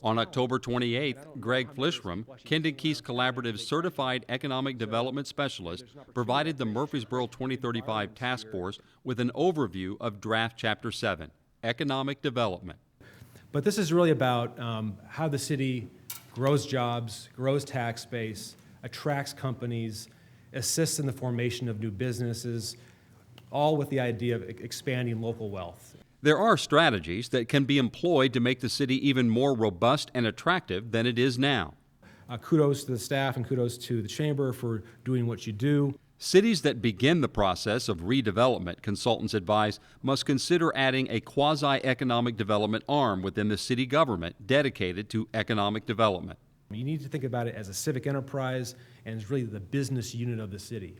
On October 28th, Greg Flishram, Kendon Keith's Collaborative's Certified Economic Development Specialist, provided the Murfreesboro 2035 Task Force with an overview of Draft Chapter 7, Economic Development. But this is really about how the city grows jobs, grows tax base, attracts companies, assists in the formation of new businesses, all with the idea of expanding local wealth. There are strategies that can be employed to make the city even more robust and attractive than it is now. Kudos to the staff and kudos to the chamber for doing what you do. Cities that begin the process of redevelopment, consultants advise, must consider adding a quasi-economic development arm within the city government dedicated to economic development. You need to think about it as a civic enterprise, and it's really the business unit of the city.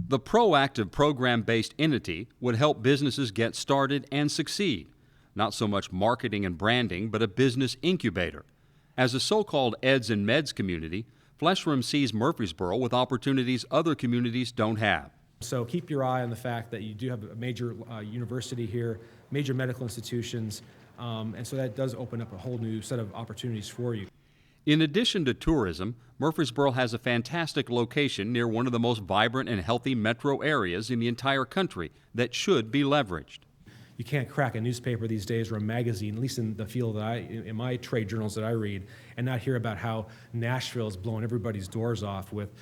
The proactive program-based entity would help businesses get started and succeed. Not so much marketing and branding, but a business incubator. As a so-called eds and meds community, Fleshram sees Murfreesboro with opportunities other communities don't have. So keep your eye on the fact that you do have a major university here, major medical institutions, and so that does open up a whole new set of opportunities for you. In addition to tourism, Murfreesboro has a fantastic location near one of the most vibrant and healthy metro areas in the entire country that should be leveraged. You can't crack a newspaper these days or a magazine, at least in the field that in my trade journals that I read, and not hear about how Nashville is blowing everybody's doors off with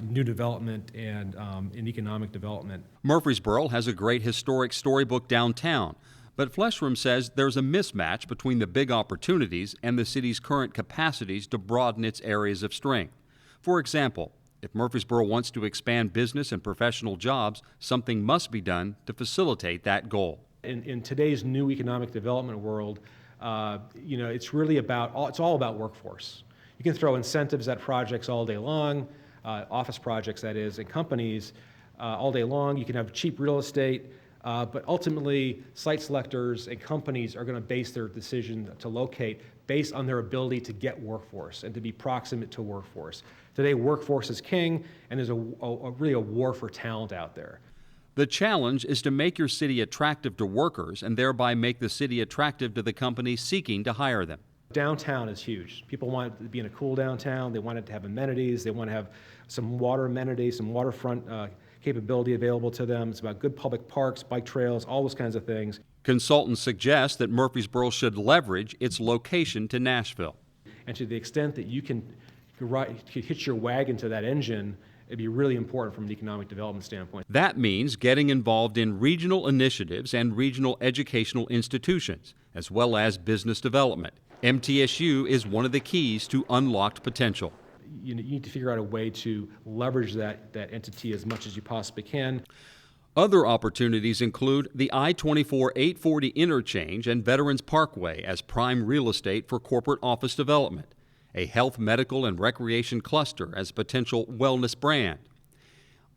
new development and in economic development. Murfreesboro has a great historic storybook downtown, but Fleshram says there's a mismatch between the big opportunities and the city's current capacities to broaden its areas of strength. For example, if Murfreesboro wants to expand business and professional jobs, something must be done to facilitate that goal. In today's new economic development world, it's really it's all about workforce. You can throw incentives at projects all day long, office projects that is, and companies all day long. You can have cheap real estate, but ultimately site selectors and companies are going to base their decision to locate based on their ability to get workforce and to be proximate to workforce. Today, workforce is king, and there's really a war for talent out there. The challenge is to make your city attractive to workers and thereby make the city attractive to the companies seeking to hire them. Downtown is huge. People want to be in a cool downtown. They want it to have amenities. They want to have some water amenities, some waterfront capability available to them. It's about good public parks, bike trails, all those kinds of things. Consultants suggest that Murfreesboro should leverage its location to Nashville. And to the extent that you can hitch your wagon to that engine, it'd be really important from an economic development standpoint. That means getting involved in regional initiatives and regional educational institutions, as well as business development. MTSU is one of the keys to unlocked potential. You need to figure out a way to leverage that entity as much as you possibly can. Other opportunities include the I-24-840 interchange and Veterans Parkway as prime real estate for corporate office development, a health, medical, and recreation cluster as a potential wellness brand,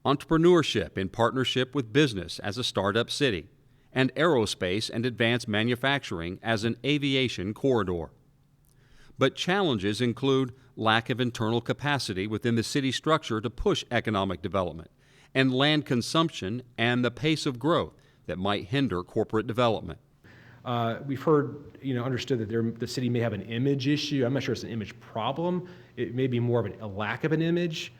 entrepreneurship in partnership with business as a startup city, and aerospace and advanced manufacturing as an aviation corridor. But challenges include lack of internal capacity within the city structure to push economic development, and land consumption and the pace of growth that might hinder corporate development. We've heard, understood that the city may have an image issue. I'm not sure it's an image problem. It may be more of a lack of an image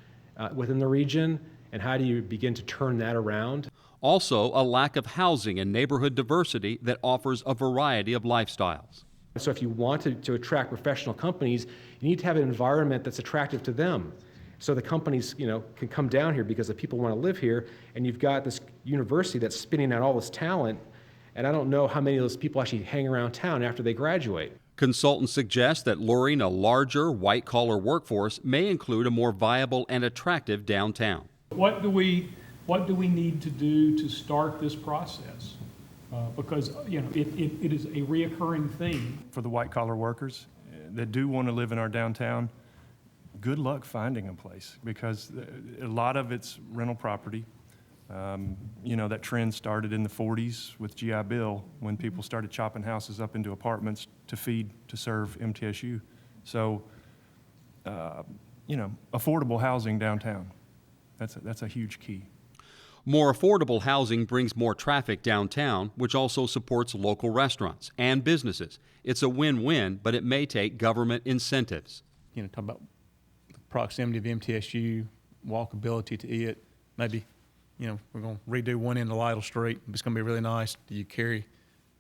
within the region, and how do you begin to turn that around? Also, a lack of housing and neighborhood diversity that offers a variety of lifestyles. So if you want to attract professional companies, you need to have an environment that's attractive to them. So the companies, can come down here because the people want to live here, and you've got this university that's spinning out all this talent, and I don't know how many of those people actually hang around town after they graduate. Consultants suggest that luring a larger white-collar workforce may include a more viable and attractive downtown. What do we need to do to start this process? Because it is a reoccurring theme. For the white-collar workers that do want to live in our downtown, good luck finding a place, because a lot of it's rental property. That trend started in the 40s with GI Bill, when people started chopping houses up into apartments to serve MTSU. So, affordable housing downtown, that's a huge key. More affordable housing brings more traffic downtown, which also supports local restaurants and businesses. It's a win-win, but it may take government incentives. You know, talk about the proximity of MTSU, walkability to it. Maybe, you know, we're going to redo one end of Lytle Street. It's going to be really nice. Do you carry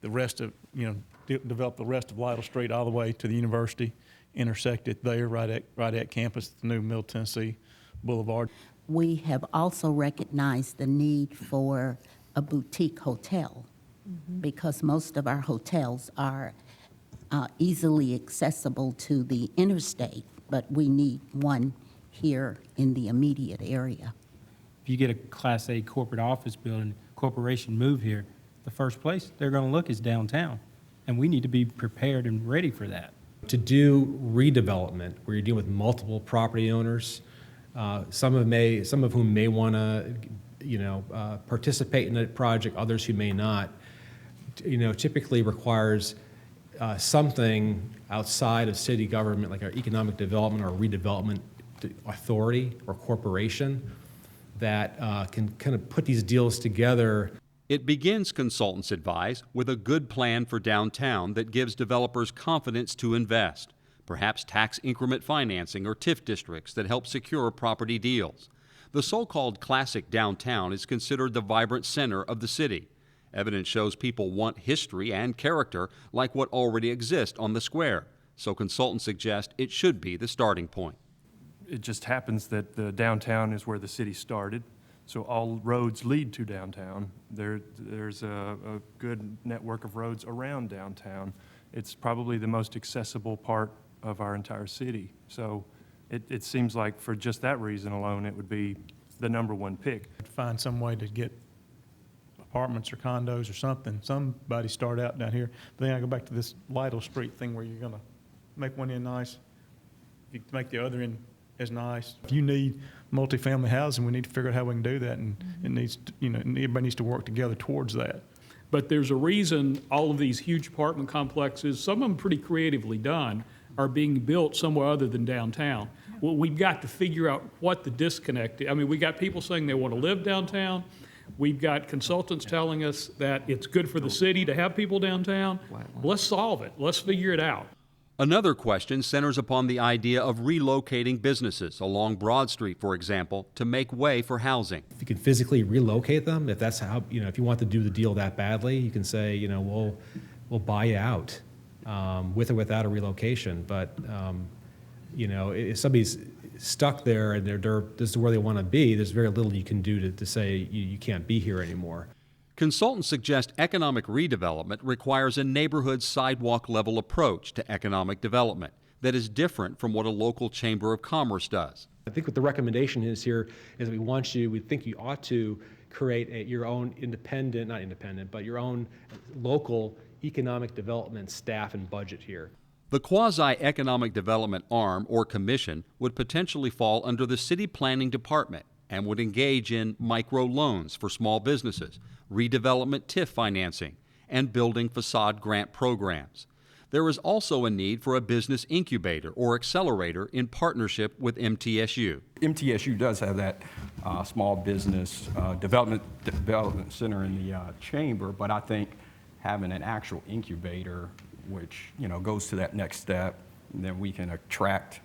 the rest of, you know, develop the rest of Lytle Street all the way to the university, intersect it there right at campus, the new Middle Tennessee Boulevard? We have also recognized the need for a boutique hotel because most of our hotels are easily accessible to the interstate, but we need one here in the immediate area. If you get a Class A corporate office building, corporation move here, the first place they're going to look is downtown, and we need to be prepared and ready for that. To do redevelopment, where you're dealing with multiple property owners, some of whom may want to, participate in the project, others who may not, typically requires something outside of city government, like our economic development or redevelopment authority or corporation that can kind of put these deals together. It begins, consultants advise, with a good plan for downtown that gives developers confidence to invest. Perhaps tax increment financing or TIF districts that help secure property deals. The so-called classic downtown is considered the vibrant center of the city. Evidence shows people want history and character like what already exists on the square, so consultants suggest it should be the starting point. It just happens that the downtown is where the city started, so all roads lead to downtown. There's a good network of roads around downtown. It's probably the most accessible part of our entire city. So it seems like for just that reason alone, it would be the number one pick. Find some way to get apartments or condos or something. Somebody start out down here. But then I go back to this Lytle Street thing where you're going to make one end nice, you make the other end as nice. If you need multifamily housing, we need to figure out how we can do that, and it needs to, everybody needs to work together towards that. But there's a reason all of these huge apartment complexes, some of them pretty creatively done, are being built somewhere other than downtown. Well, we've got to figure out what the disconnect is. I mean, we got people saying they want to live downtown. We've got consultants telling us that it's good for the city to have people downtown. Let's solve it. Let's figure it out. Another question centers upon the idea of relocating businesses along Broad Street, for example, to make way for housing. If you can physically relocate them, if that's how, if you want to do the deal that badly, you can say, we'll buy you out with or without a relocation. But, if somebody's stuck there and this is where they want to be, there's very little you can do to say you can't be here anymore. Consultants suggest economic redevelopment requires a neighborhood sidewalk-level approach to economic development that is different from what a local chamber of commerce does. I think what the recommendation is here is we think you ought to create your own your own local economic development staff and budget here. The quasi-economic development arm or commission would potentially fall under the city planning department and would engage in micro-loans for small businesses, redevelopment TIF financing, and building facade grant programs. There is also a need for a business incubator or accelerator in partnership with MTSU. MTSU does have that small business development center in the chamber, but I think having an actual incubator, which goes to that next step, and then we can attract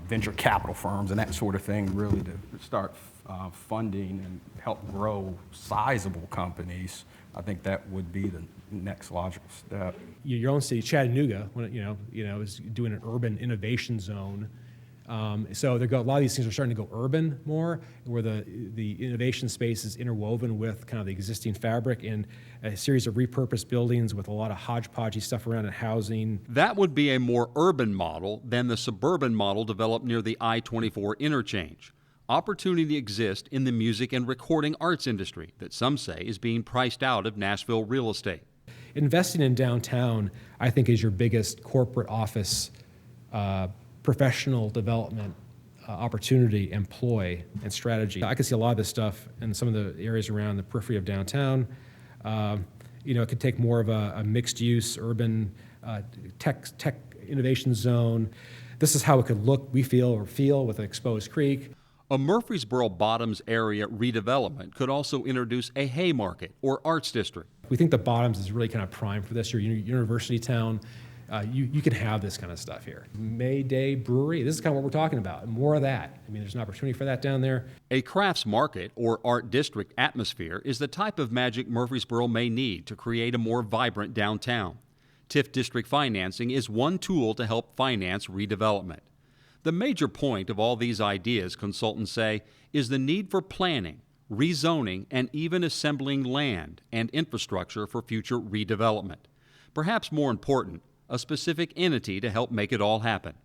venture capital firms and that sort of thing, really to start funding and help grow sizable companies. I think that would be the next logical step. Your own city, Chattanooga, is doing an urban innovation zone. So a lot of these things are starting to go urban more, where the innovation space is interwoven with kind of the existing fabric and a series of repurposed buildings with a lot of hodgepodgey stuff around it, housing. That would be a more urban model than the suburban model developed near the I-24 interchange. Opportunity exists in the music and recording arts industry that some say is being priced out of Nashville real estate. Investing in downtown, I think, is your biggest corporate office professional development opportunity, employ, and strategy. I can see a lot of this stuff in some of the areas around the periphery of downtown. It could take more of a mixed-use urban tech innovation zone. This is how it could look, we feel with an exposed creek. A Murfreesboro Bottoms area redevelopment could also introduce a Haymarket or Arts District. We think the Bottoms is really kind of prime for this. You're university town. You can have this kind of stuff here. May Day Brewery, this is kind of what we're talking about. More of that. I mean, there's an opportunity for that down there. A crafts market or art district atmosphere is the type of magic Murfreesboro may need to create a more vibrant downtown. TIF district financing is one tool to help finance redevelopment. The major point of all these ideas, consultants say, is the need for planning, rezoning, and even assembling land and infrastructure for future redevelopment. Perhaps more important, a specific entity to help make it all happen.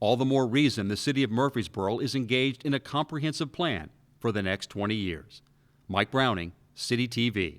All the more reason the City of Murfreesboro is engaged in a comprehensive plan for the next 20 years. Mike Browning, City TV.